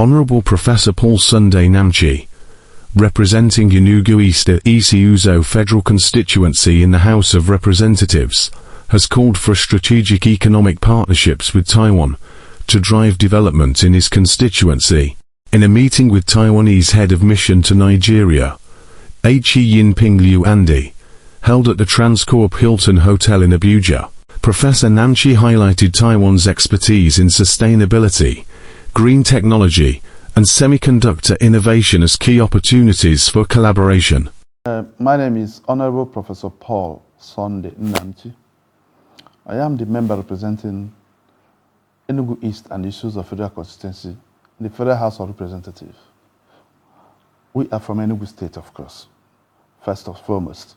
Honorable Professor Paul Sunday Nnamchi, representing Enugu East at Isi Uzo Federal Constituency in the House of Representatives, has called for strategic economic partnerships with Taiwan to drive development in his constituency. In a meeting with Taiwanese Head of Mission to Nigeria, Yin-Ping Liu Andy, held at the Transcorp Hilton Hotel in Abuja, Professor Nnamchi highlighted Taiwan's expertise in sustainability, green technology, and semiconductor innovation as key opportunities for collaboration. My name is Honorable Professor Paul Sunday Nnamchi. I am the member representing Enugu East and Isi Uzo Federal Constituency in the Federal House of Representatives. We are from Enugu State, of course, first and foremost,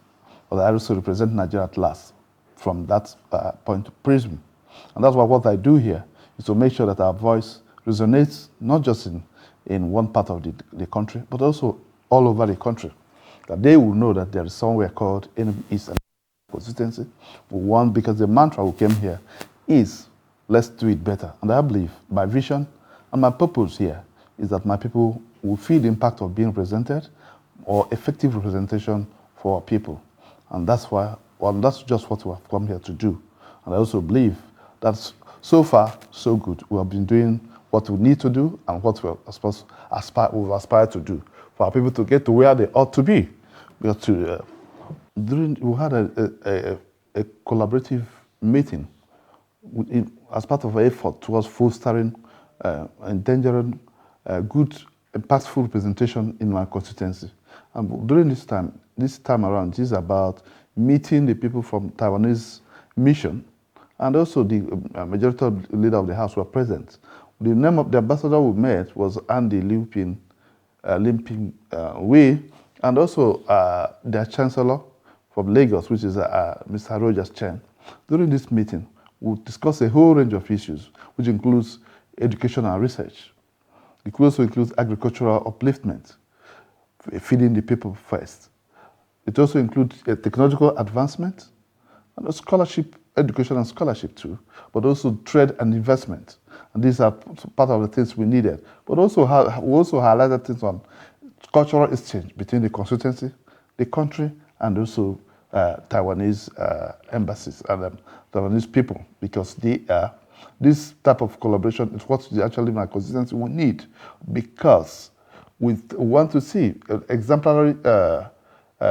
but I also represent Nigeria at last from that point of prism. And that's why what I do here is to make sure that our voice resonates not just in one part of the country, but also all over the country. That they will know that there is somewhere called Enugu East and Constituency. One, because the mantra who came here is, let's do it better. And I believe my vision and my purpose here is that my people will feel the impact of being represented or effective representation for our people. And that's why, well, that's just what we have come here to do. And I also believe that so far, so good. We have been doing what we need to do and what we've aspired to do for our people to get to where they ought to be. We had a collaborative meeting as part of an effort towards fostering engendering good, impactful representation in my constituency. And during this time around, it is about meeting the people from Taiwanese Mission, and also the majority of the leader of the House were present. The name of the ambassador we met was Andy Yin-Ping Liu, and also their chancellor from Lagos, which is Mr. Rogers Chen. During this meeting, we discussed a whole range of issues, which includes education and research. It also includes agricultural upliftment, feeding the people first. It also includes technological advancement, and a scholarship, education and scholarship too, but also trade and investment. And these are part of the things we needed. But also we also highlighted things on cultural exchange between the constituency, the country, and also Taiwanese embassies and Taiwanese people, because this type of collaboration is what actually my constituency will need, because we want to see exemplary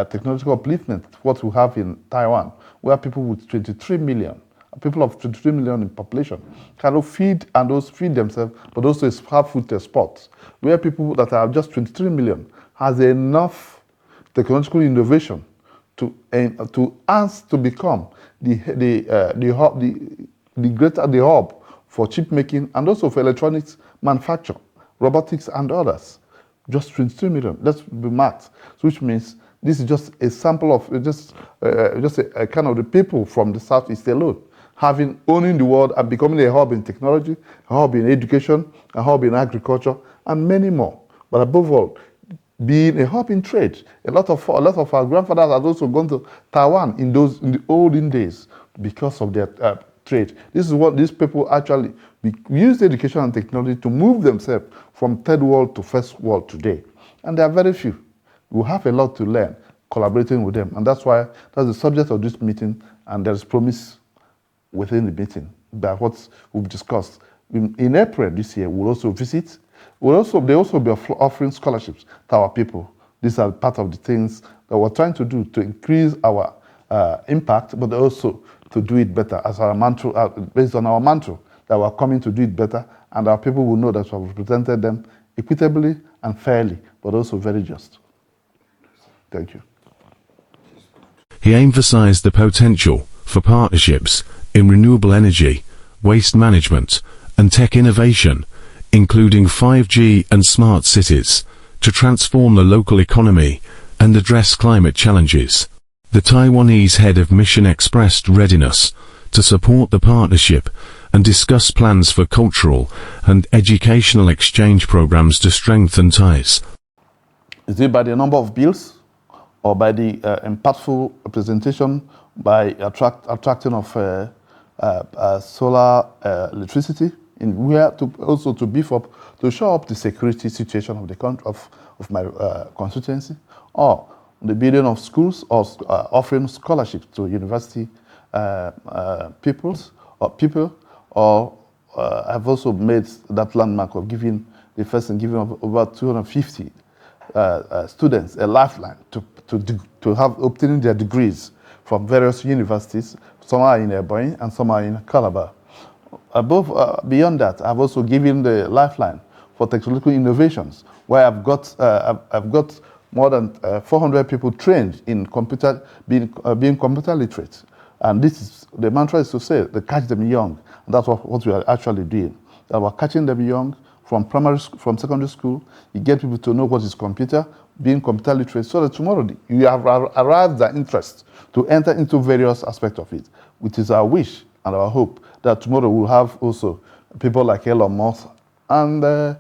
technological upliftment, what we have in Taiwan, where people with 23 million, people of 23 million in population, cannot feed and also feed themselves, but also have food exports, where people that are just 23 million has enough technological innovation to become the hub for chip making and also for electronics manufacture, robotics and others. Just 23 million. Let's be marked, which means this is just a sample of just a kind of the people from the Southeast alone, owning the world and becoming a hub in technology, a hub in education, a hub in agriculture, and many more. But above all, being a hub in trade. A lot of our grandfathers had also gone to Taiwan in the olden days because of their trade. This is what these people actually use education and technology to move themselves from third world to first world today. And there are very few. We have a lot to learn collaborating with them. And that's why that's the subject of this meeting, and there's promise within the meeting by what we've discussed. In April this year, we'll also visit. They'll also be offering scholarships to our people. These are part of the things that we're trying to do to increase our impact, but also to do it better as our mantra, based on our mantra, that we're coming to do it better, and our people will know that we've represented them equitably and fairly, but also very just. Thank you. He emphasized the potential for partnerships in renewable energy, waste management, and tech innovation, including 5G and smart cities, to transform the local economy and address climate challenges. The Taiwanese Head of Mission expressed readiness to support the partnership and discuss plans for cultural and educational exchange programs to strengthen ties. Is it by the number of bills or by the impactful representation by attracting of solar electricity in where to also to beef up, to show up the security situation of the country, of my constituency, or the building of schools, or offering scholarships to university people, or I've also made that landmark of giving over 250 students a lifeline to have obtaining their degrees from various universities. Some are in Ebonyi and some are in Calabar. Beyond that, I've also given the lifeline for technological innovations, where I've got more than 400 people trained in being computer literate. And this is the mantra is to say, they catch them young. And that's what we are actually doing. That we're catching them young from secondary school. You get people to know what is computer, being computer literate, so that tomorrow you have arrived their interest to enter into various aspects of it, which is our wish and our hope that tomorrow we'll have also people like Elon Musk and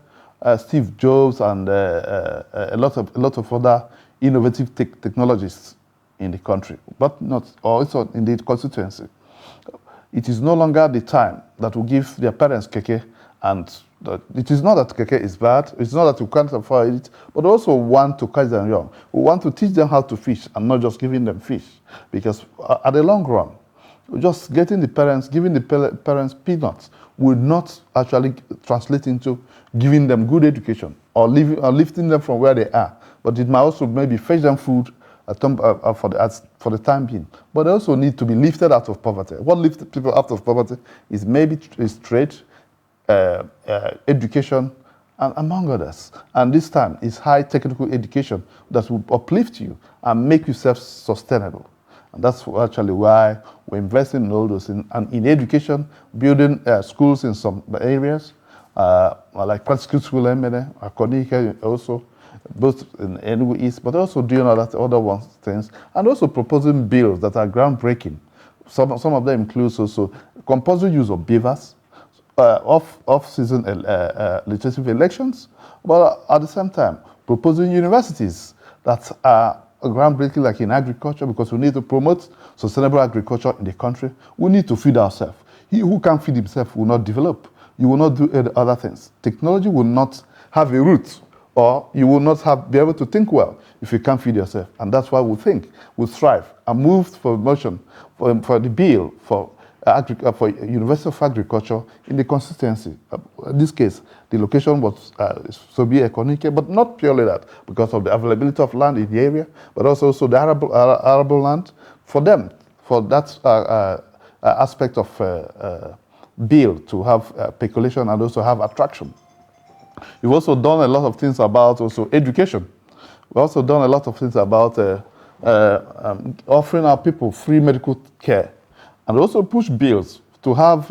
Steve Jobs and a lot of other innovative technologists in the country, but not also in the constituency. It is no longer the time that will give their parents keke, and it is not that keke is bad, it's not that you can't afford it, but also want to catch them young. We want to teach them how to fish and not just giving them fish, because at the long run, just giving the parents peanuts will not actually translate into giving them good education or lifting them from where they are. But it might also maybe fetch them food for the time being. But they also need to be lifted out of poverty. What lifts people out of poverty is trade, education, and among others. And this time is high technical education that will uplift you and make you self-sustainable. And that's actually why we're investing in all those things. And in education, building schools in some areas, like practical school, Akonike also, both in Enugu East, but also doing other things, and also proposing bills that are groundbreaking. Some of them include also compulsory use of beavers, off-season legislative elections, but at the same time, proposing universities that are groundbreaking, like in agriculture, because we need to promote sustainable agriculture in the country. We need to feed ourselves. He who can't feed himself will not develop. You will not do other things. Technology will not have a root, or you will not be able to think well if you can't feed yourself. And that's why we strive and move for motion for the bill for University of Agriculture in the constituency. In this case, the location was Sobi Ekonike, but not purely that, because of the availability of land in the area, but also the arable land for them, for that aspect of bill to have peculation and also have attraction. We've also done a lot of things about also education. We've also done a lot of things about offering our people free medical care, and also push bills to have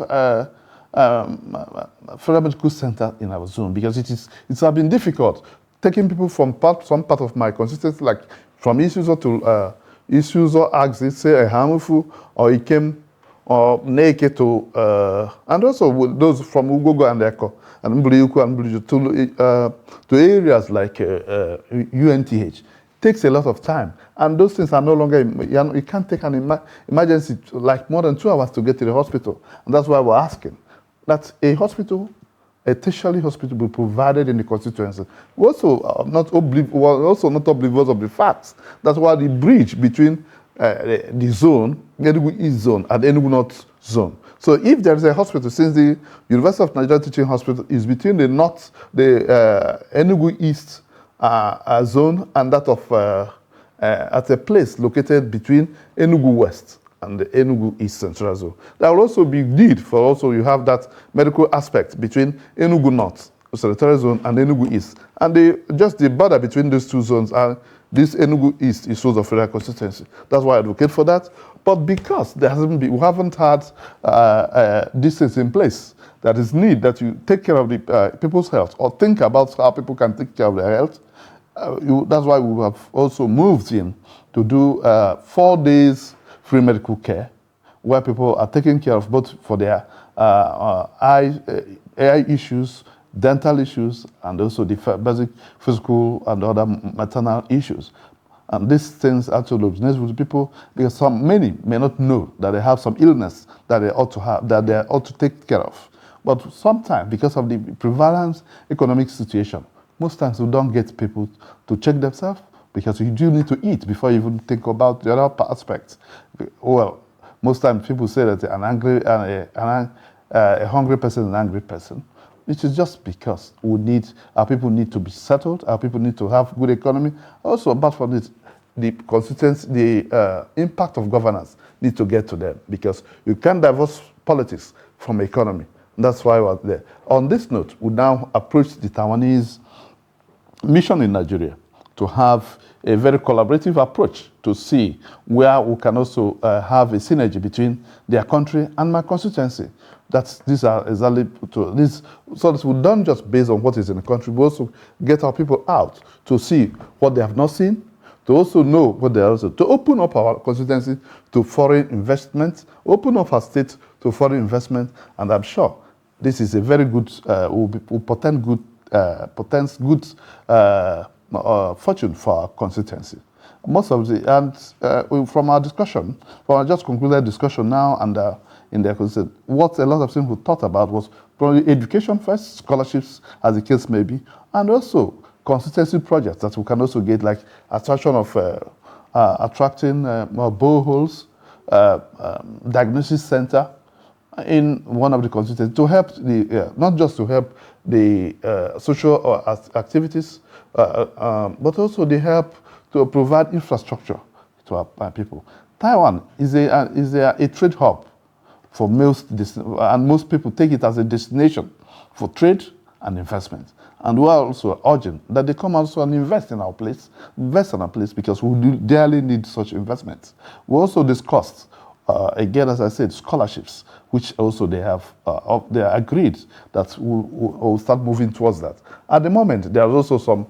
federal medical center in our zone, because it's been difficult taking people from some part of my constituency, like from Isi Uzo to Isi Uzo axis, say Ehamufu or Ikem or Neke to, and also those from Ugogo and Eko and Mbuliuku and Mbuliuju to areas like UNTH. Takes a lot of time, and those things are no longer, you can't take an emergency like more than 2 hours to get to the hospital. And that's why we're asking that a tertiary hospital be provided in the constituency. We're also not oblivious of the facts. That's why the bridge between the zone, Enugu East zone and Enugu North zone. So if there is a hospital, since the University of Nigeria Teaching Hospital is between the Enugu East zone and that of at a place located between Enugu West and the Enugu East Central Zone. There will also be need for you have that medical aspect between Enugu North, Secretariat Zone, and Enugu East. And just the border between those two zones are this Enugu East Isi Uzo Federal Constituency. That's why I advocate for that. But because we haven't had these things in place, there is need that you take care of the people's health, or think about how people can take care of their health. That's why we have also moved in to do 4 days free medical care, where people are taken care of both for their eye issues, dental issues, and also the basic physical and other maternal issues. And these things actually resonate with people, because many may not know that they have some illness that they ought to have, that they ought to take care of. But sometimes, because of the prevalent economic situation, most times we don't get people to check themselves, because you do need to eat before you even think about the other aspects. Well, most times people say that a hungry person is an angry person, which is just because our people need to be settled, our people need to have good economy. Also, apart from this, the constituency, the impact of governance needs to get to them, because you can't divorce politics from economy. That's why we're there. On this note, we now approach the Taiwanese mission in Nigeria to have a very collaborative approach to see where we can also have a synergy between their country and my constituency. These are exactly to this, so that we don't just based on what is in the country, we also get our people out to see what they have not seen, to also know what they are also, to open up our constituency to foreign investment, open up our state to foreign investment, and I'm sure this is a very good, will portend good fortune for our constituency. Most of the, and from our discussion, from our just concluded discussion now and in their constituency, what a lot of things we thought about was probably education first, scholarships as the case may be, and also constituency projects that we can also get, like attraction of attracting more boreholes, diagnosis center in one of the constituencies to help the, not just to help the social activities, but also they help to provide infrastructure to our people. Taiwan is a trade hub for most, and most people take it as a destination for trade and investment. And we are also urging that they come also and invest in our place, because we do dearly need such investments. We also discussed, again, as I said, scholarships, which also they have, they are agreed that we'll start moving towards that. At the moment, there is also some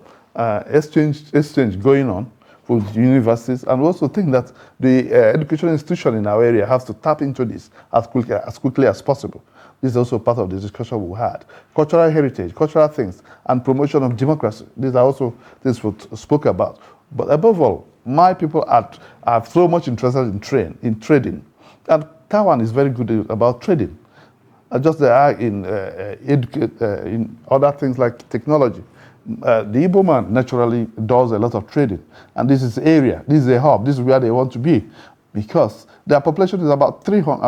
exchange going on with universities, and we also think that the educational institution in our area has to tap into this as quickly as possible. This is also part of the discussion we had. Cultural heritage, cultural things, and promotion of democracy. These are also things we spoke about. But above all, my people are so much interested in trading. And Taiwan is very good about trading. Just they are in other things like technology. The Igbo man naturally does a lot of trading. And this is the area, this is a hub, this is where they want to be. Because their population is about 300,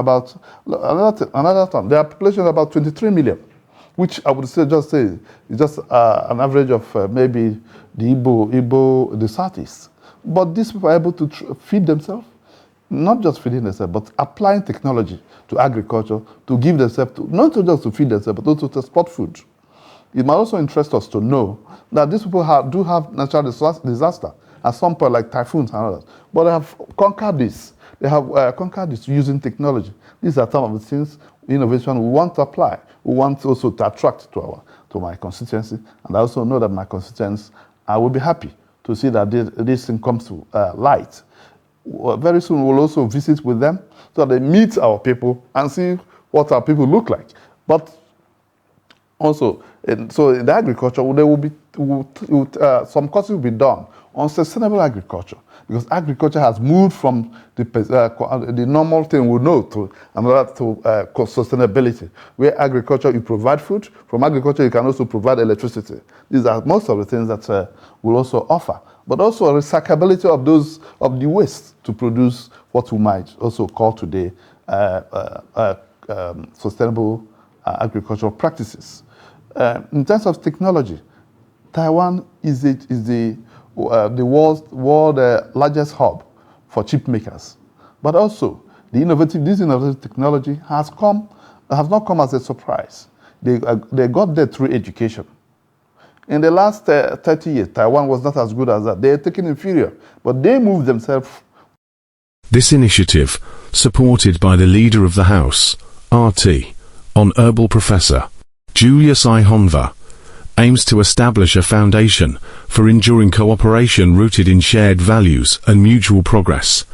another time, their population is about 23 million, which I would say is just an average of maybe the Igbo, the Southeast. But these people are able to feed themselves, not just feeding themselves, but applying technology to agriculture to give themselves, not just to feed themselves, but also to export food. It might also interest us to know that these people do have natural disaster at some point, like typhoons and others, but they have conquered this. They have conquered this using technology. These are some of the things, innovation we want to apply. We want also to attract to my constituency, and I also know that my constituents, I will be happy to see that this thing comes to light. Very soon we'll also visit with them so that they meet our people and see what our people look like. But also, so in the agriculture, there will be some courses will be done on sustainable agriculture, because agriculture has moved from the normal thing we know to another to sustainability, where agriculture you provide food, from agriculture you can also provide electricity. These are most of the things that we'll also offer, but also recyclability of the waste to produce what we might also call today sustainable agricultural practices. In terms of technology, Taiwan is the world's largest hub for chip makers. But also, this innovative technology has not come as a surprise. They got there through education. In the last 30 years, Taiwan was not as good as that. They are taken inferior, but they moved themselves. This initiative, supported by the Leader of the House, RT, Honorable Professor Julius I. Honva, aims to establish a foundation for enduring cooperation rooted in shared values and mutual progress.